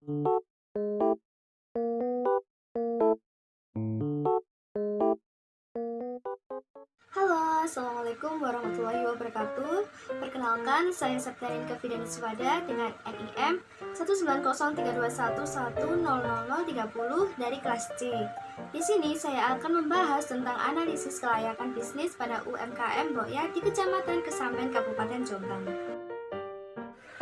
Halo, Assalamualaikum warahmatullahi wabarakatuh. Perkenalkan, saya Septianin Keviden Swada dengan NIM 1903211000030 dari kelas C. Di sini saya akan membahas tentang analisis kelayakan bisnis pada UMKM Boya di Kecamatan Kesamben, Kabupaten Jombang.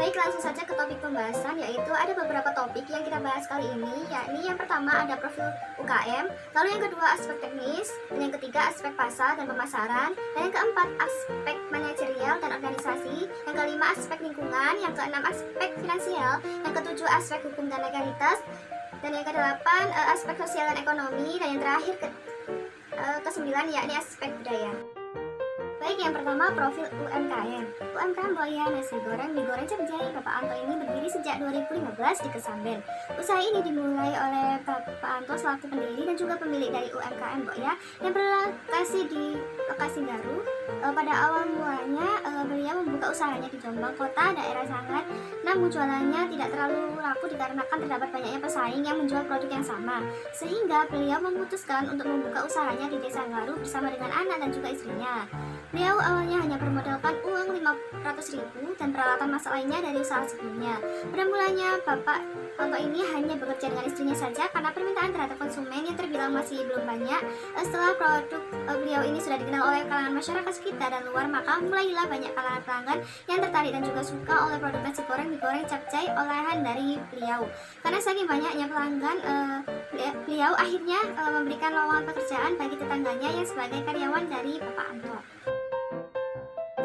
Baik, langsung saja ke topik pembahasan, yaitu ada beberapa topik yang kita bahas kali ini, yakni yang pertama ada profil UKM, lalu yang kedua aspek teknis, dan yang ketiga aspek pasar dan pemasaran, dan yang keempat aspek manajerial dan organisasi, yang kelima aspek lingkungan, yang keenam aspek finansial, yang ketujuh aspek hukum dan legalitas, dan yang kedelapan aspek sosial dan ekonomi, dan yang terakhir kesembilan yakni aspek budaya. Baik, yang pertama profil UMKM. UMKM Boya Nasi Goreng Mie Goreng Capjai Bapak Anto ini berdiri sejak 2015 di Kesamben. Usaha ini dimulai oleh Bapak Anto selaku pendiri dan juga pemilik dari UMKM Boya yang berlokasi di lokasi Garu. Pada awal mulanya beliau membuka usahanya di Jombang Kota, daerah Sangat. Namun jualannya tidak terlalu laku dikarenakan terdapat banyaknya pesaing yang menjual produk yang sama. Sehingga beliau memutuskan untuk membuka usahanya di Desa Garu bersama dengan anak dan juga istrinya. Beliau awalnya hanya bermodalkan uang 500.000 dan peralatan masak lainnya dari usaha sebelumnya. Pada mulanya Bapak Anto ini hanya bekerja dengan istrinya saja karena permintaan terhadap konsumen yang terbilang masih belum banyak. Setelah produk beliau ini sudah dikenal oleh kalangan masyarakat sekitar dan luar, maka mulailah banyak kalangan pelanggan yang tertarik dan juga suka oleh produk nasi goreng, mie goreng, capcay olahan dari beliau. Karena saking banyaknya pelanggan, beliau akhirnya memberikan lowongan pekerjaan bagi tetangganya yang sebagai karyawan dari Bapak Anto.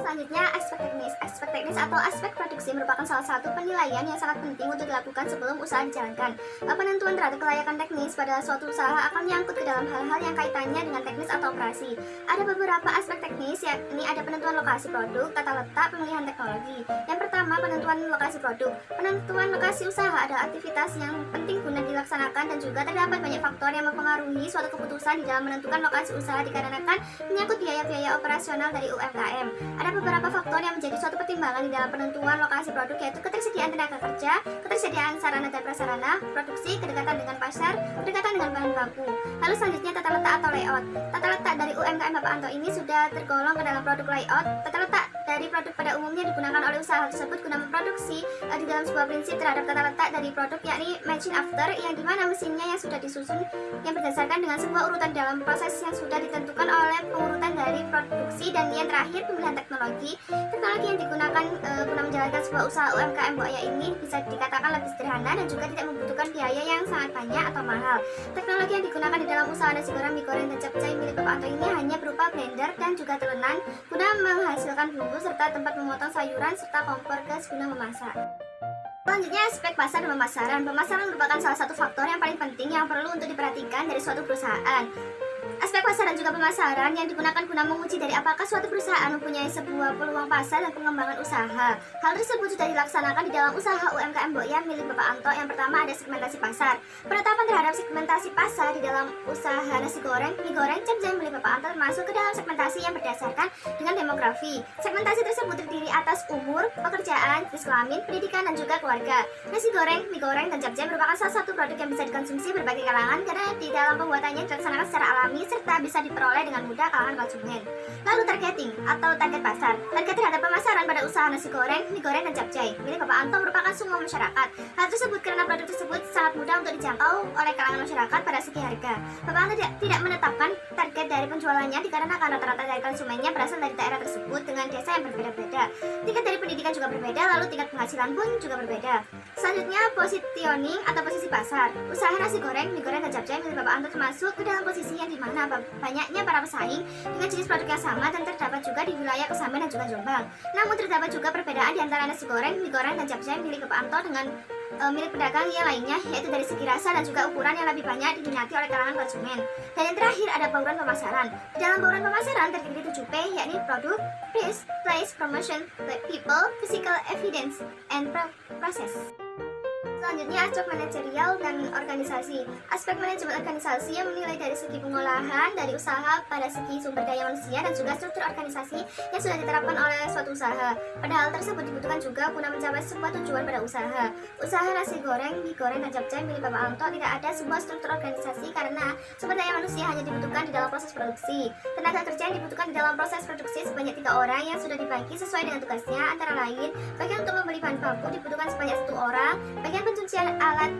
Selanjutnya aspek teknis. Aspek teknis atau aspek produksi merupakan salah satu penilaian yang sangat penting untuk dilakukan sebelum usaha dijalankan. Penentuan terhadap kelayakan teknis pada suatu usaha akan menyangkut ke dalam hal-hal yang kaitannya dengan teknis atau operasi. Ada beberapa aspek teknis, yakni ada penentuan lokasi produk, tata letak, pemilihan teknologi. Yang pertama, penentuan lokasi produk. Penentuan lokasi usaha adalah aktivitas yang penting guna dilaksanakan dan juga terdapat banyak faktor yang mempengaruhi suatu keputusan di dalam menentukan lokasi usaha dikarenakan menyangkut biaya-biaya operasional dari UMKM. Ada beberapa faktor yang menjadi suatu pertimbangan di dalam penentuan lokasi produk, yaitu ketersediaan tenaga kerja, ketersediaan sarana dan prasarana, produksi, kedekatan dengan pasar, kedekatan dengan bahan baku. Lalu selanjutnya tata letak atau layout. Tata letak dari UMKM Bapak Anto ini sudah tergolong ke dalam produk layout. Tata letak dari produk pada umumnya digunakan oleh usaha tersebut guna memproduksi di dalam sebuah prinsip terhadap tata letak dari produk, yakni machine after, yang dimana mesinnya yang sudah disusun yang berdasarkan dengan sebuah urutan dalam proses yang sudah ditentukan oleh pengurutan dari produksi, dan yang terakhir pemilihan teknologi. Teknologi yang digunakan guna menjalankan sebuah usaha UMKM Boya ini bisa dikatakan lebih sederhana dan juga tidak membutuhkan biaya yang sangat banyak atau mahal. Teknologi yang digunakan di dalam usaha nasi goreng, mie goreng, dan capcay milik Bapak Anto ini hanya berupa blender dan juga telenan guna menghasilkan bumbu serta tempat memotong sayuran serta kompor gas guna memasak. Selanjutnya aspek pasar dan pemasaran. Pemasaran merupakan salah satu faktor yang paling penting yang perlu untuk diperhatikan dari suatu perusahaan. Aspek pasar dan juga pemasaran yang digunakan guna menguji dari apakah suatu perusahaan mempunyai sebuah peluang pasar dan pengembangan usaha. Hal tersebut sudah dilaksanakan di dalam usaha UMKM Boya milik Bapak Anto. Yang pertama ada segmentasi pasar. Penetapan terhadap segmentasi pasar di dalam usaha nasi goreng, mie goreng, capcay milik Bapak Anto masuk ke dalam segmentasi yang berdasarkan dengan demografi. Segmentasi tersebut terdiri atas umur, pekerjaan, jenis kelamin, pendidikan, dan juga keluarga. Nasi goreng, mie goreng, dan capcay merupakan salah satu produk yang bisa dikonsumsi berbagai kalangan karena di dalam pembuatannya dilaksanakan secara alami serta bisa diperoleh dengan mudah kalangan konsumen. Lalu targeting atau target pasar. Target terhadap pemasaran pada usaha nasi goreng, mie goreng, dan capcay milik Bapak Anto merupakan semua masyarakat. Hal tersebut karena produk tersebut sangat mudah untuk dijangkau oleh kalangan masyarakat pada segi harga. Bapak Anto tidak menetapkan target dari penjualannya dikarenakan rata-rata dari konsumennya berasal dari daerah tersebut dengan desa yang berbeda-beda. Tingkat dari pendidikan juga berbeda, lalu tingkat penghasilan pun juga berbeda. Selanjutnya positioning atau posisi pasar. Usaha nasi goreng, mie goreng, dan capcay milik Bapak Anto termasuk ke dalam posisi yang dimana banyaknya para pesaing dengan jenis produk yang sama dan terdapat juga di wilayah Kesamben dan juga Jombang. Namun terdapat juga perbedaan di antara nasi goreng, mie goreng, dan capcay milik Bapak Anto dengan milik pedagang yang lainnya, yaitu dari segi rasa dan juga ukuran yang lebih banyak diminati oleh kalangan konsumen. Dan yang terakhir ada bauran pemasaran. Di dalam bauran pemasaran terdiri 7P, yakni produk, price, place, promotion, people, physical evidence, and process. Selanjutnya, aspek manajerial dan organisasi. Aspek manajemen organisasi yang menilai dari segi pengolahan dari usaha pada segi sumber daya manusia dan juga struktur organisasi yang sudah diterapkan oleh suatu usaha. Pada hal tersebut dibutuhkan juga guna mencapai sebuah tujuan pada usaha. Usaha nasi goreng, mie goreng, dan capcay milik Bapak Anto tidak ada sebuah struktur organisasi karena sumber daya manusia hanya dibutuhkan di dalam proses produksi. Tenaga kerja yang dibutuhkan di dalam proses produksi sebanyak 3 orang yang sudah dibagi sesuai dengan tugasnya, antara lain bagian untuk membeli bahan baku dibutuhkan sebanyak 1 orang, bagian pencucian alat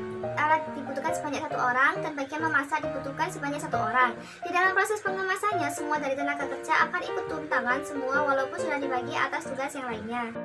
dibutuhkan sebanyak 1 orang, dan bagian memasak dibutuhkan sebanyak 1 orang. Di dalam proses pengemasannya, semua dari tenaga kerja akan ikut turun tangan semua walaupun sudah dibagi atas tugas yang lainnya.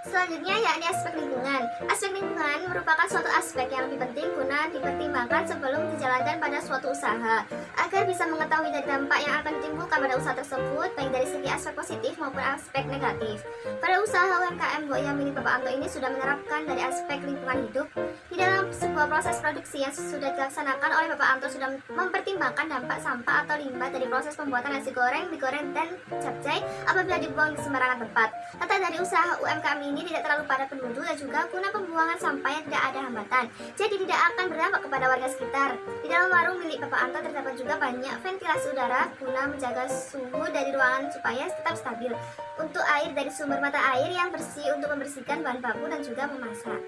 Selanjutnya yakni aspek lingkungan. Aspek lingkungan merupakan suatu aspek yang lebih penting guna dipertimbangkan sebelum dijalankan pada suatu usaha, agar bisa mengetahui dari dampak yang akan ditimbulkan pada usaha tersebut, baik dari segi aspek positif maupun aspek negatif. Pada usaha UMKM yang milik Bapak Anto ini sudah menerapkan dari aspek lingkungan hidup. Di dalam sebuah proses produksi yang sudah dilaksanakan oleh Bapak Anto sudah mempertimbangkan dampak sampah atau limbah dari proses pembuatan nasi goreng, mie goreng, dan capcay apabila dibuang di sembarangan tempat. Letak dari usaha UMKM ini tidak terlalu padat penduduk dan juga guna pembuangan sampah yang tidak ada hambatan, jadi tidak akan berdampak kepada warga sekitar. Di dalam warung milik Bapak Anto terdapat juga banyak ventilasi udara guna menjaga suhu dari ruangan supaya tetap stabil. Untuk air dari sumber mata air yang bersih untuk membersihkan bahan baku dan juga memasak.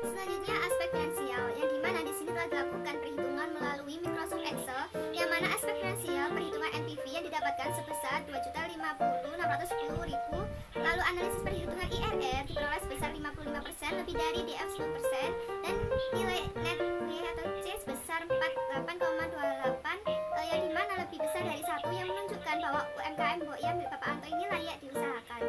Selanjutnya aspek finansial, yang dimana di sini telah dilakukan perhitungan melalui Microsoft Excel, yang mana aspek finansial perhitungan NPV yang didapatkan sebesar 2.050.610.000. Lalu analisis perhitungan IRR diperoleh sebesar 55% lebih dari DF 10%, dan nilai net B atau C sebesar 48,28, yang dimana lebih besar dari 1, yang menunjukkan bahwa UMKM Mbok-Yam milik Bapak Anto ini layak diusahakan.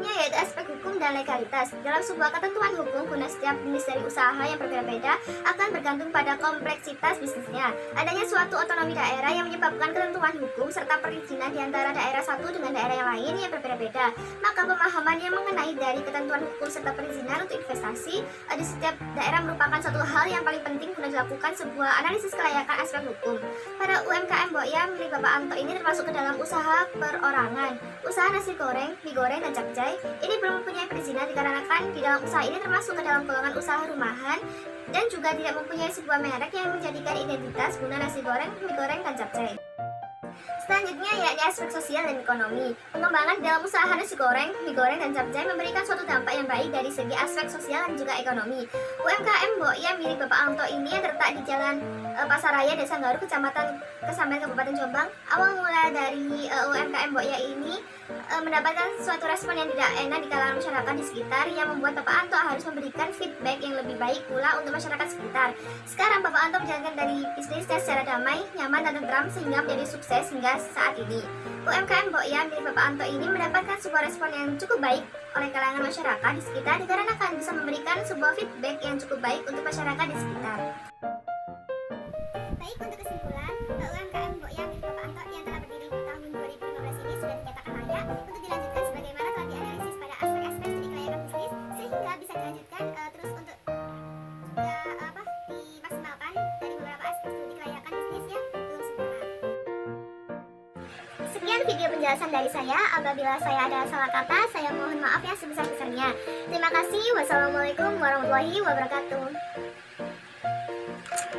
Yaitu aspek hukum dan legalitas. Dalam sebuah ketentuan hukum guna setiap jenis dari usaha yang berbeda-beda akan bergantung pada kompleksitas bisnisnya. Adanya suatu otonomi daerah yang menyebabkan ketentuan hukum serta perizinan di antara daerah satu dengan daerah yang lain yang berbeda-beda. Maka pemahaman yang mengenai dari ketentuan hukum serta perizinan untuk investasi di setiap daerah merupakan satu hal yang paling penting guna dilakukan sebuah analisis kelayakan aspek hukum. Pada UMKM Mbok-Yam milik Bapak Anto ini termasuk ke dalam usaha perorangan, usaha nasi goreng, mie goreng, dan capcay. Ini belum mempunyai perizinan dikarenakan di dalam usaha ini termasuk ke dalam golongan usaha rumahan dan juga tidak mempunyai sebuah merek yang menjadikan identitas guna nasi goreng, mie goreng, dan capcay. Selanjutnya yakni aspek sosial dan ekonomi. Pengembangan dalam usaha nasi goreng, mie goreng, dan capcay memberikan suatu dampak yang baik dari segi aspek sosial dan juga ekonomi. UMKM Mbok-Yam milik Bapak Anto ini yang terletak di Jalan Pasaraya, Desa Garu, Kecamatan Kesamben, Kabupaten Jombang. Awal mula dari UMKM Mbok-Yam ini mendapatkan suatu respon yang tidak enak di kalangan masyarakat di sekitar, yang membuat Bapak Anto harus memberikan feedback yang lebih baik pula untuk masyarakat sekitar. Sekarang Bapak Anto menjalankan dari bisnisnya secara damai, nyaman, dan tentram sehingga menjadi sukses hingga saat ini. UMKM Mbok-Yam milik Bapak Anto ini mendapatkan sebuah respon yang cukup baik oleh kalangan masyarakat di sekitar dikarenakan bisa memberikan sebuah feedback yang cukup baik untuk masyarakat di sekitar. Baik, untuk kesimpulan, UMKM Mbok-Yam milik Bapak Anto yang telah berdiri tahun 2015 ini sudah dinyatakan layak untuk dilanjutkan sebagaimana telah dianalisis pada aspek-aspek studi kelayakan bisnis, sehingga bisa dilanjutkan terus untuk juga dimaksimalkan dari beberapa aspek studi kelayakan bisnis yang belum sempurna. Sekian video penjelasan dari saya. Apabila saya ada salah kata, saya mohon maaf ya sebesar-besarnya. Terima kasih. Wassalamualaikum warahmatullahi wabarakatuh.